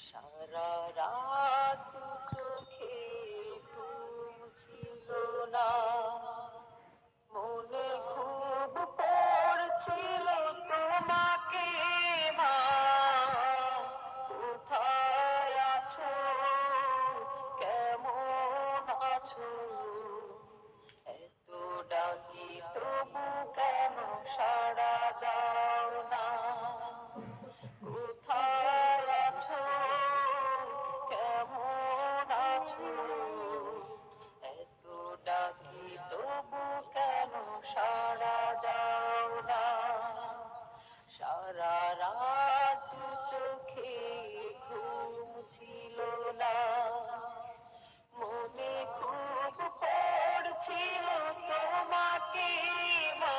সারা রাত চোখে ঘুম ছিল না, মনে খুব পড়ছিল তোমাকে মা। কোথায় আছো, কেমন আছো? এত ডাকি তবু কেন সাড়া দাও না? কোথায় আছো, কেমন আছো? এত ডাকি তবু কেন সাড়া দাও না? সারা রাত চোখে ঘুম ছিল না, মনে খুব পড়ছিল তোমাকে মা।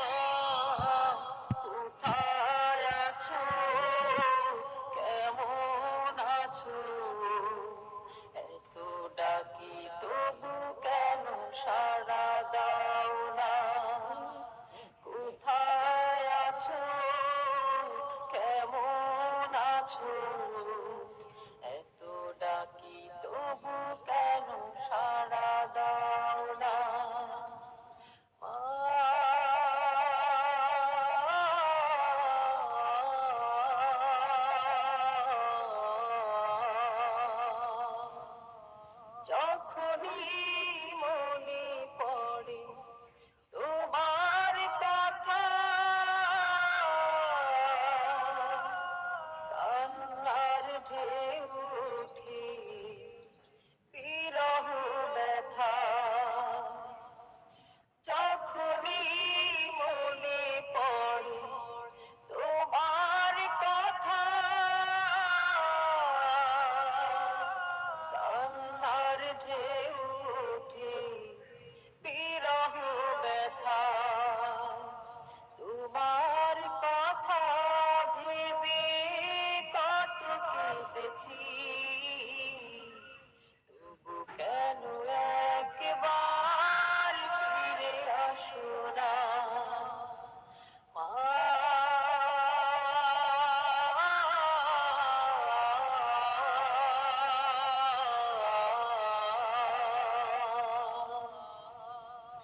কোথায় আছো, কেমন আছো? এত ডাকি তবু কেন সাড়া দাও না? কোথায় আছো, কেমন আছো? এত ডাকি তবু কেন সাড়া দাও না? যখনই মনে পড়ে তোমার কথা, কান্নার ঢেউ ওঠে, বিরহ ব্যথা। যখনই মনে পড়ে তোমার কথা, কান্নার ঢেউ ওঠে, বিরহ ব্যথা। তোমার কথা ভেবে কত কেঁদেছি, তবু কেন একবার ফিরে আসো না মা?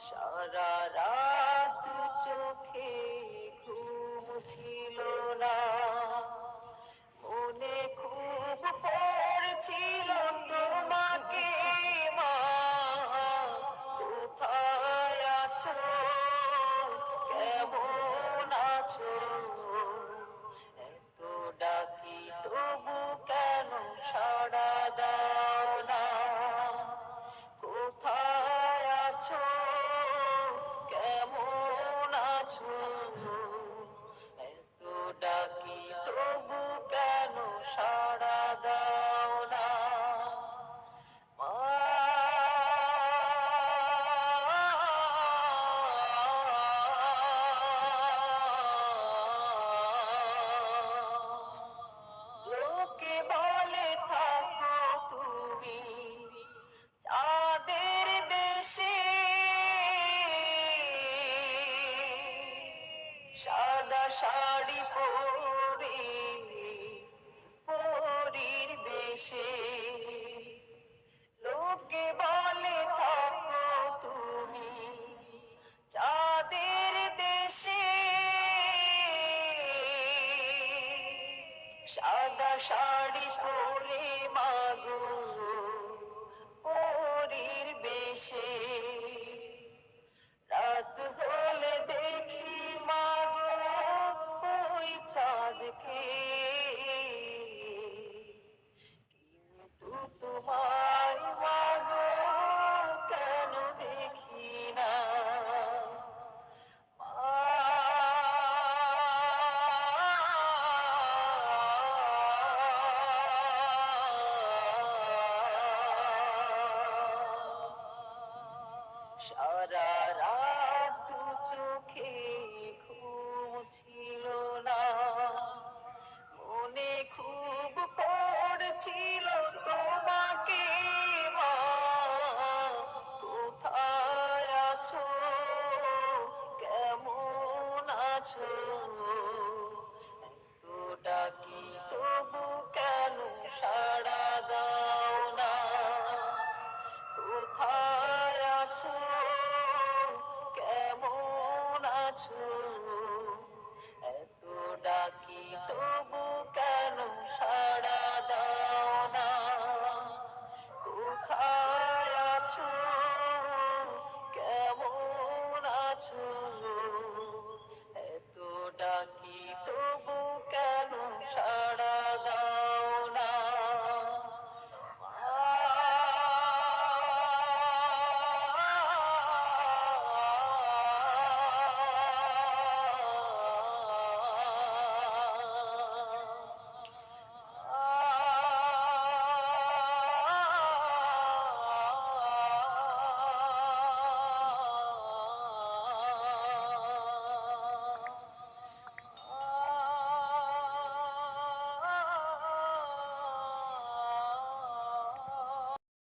সারা রাত চোখে ঘুম ছিল না, মনে খুব পড়ছিল তোমাকে মা। কোথায় আছো, কেমন আছো? এত ডাকি তবু কেন সাড়া দাও না? কোথায় আছো, কেমন আছো? এত ডাকি তবু কেন সাড়া দাও না মা? লোকে বলে থাকো তুমি চাঁদের দেশে, সাদা শাড়ি পরে পরীর বেশে। লোকে বলে থাকো তুমি চাঁদের দেশে, সাদা শাড়ি পরে মাগো পরীর বেশে।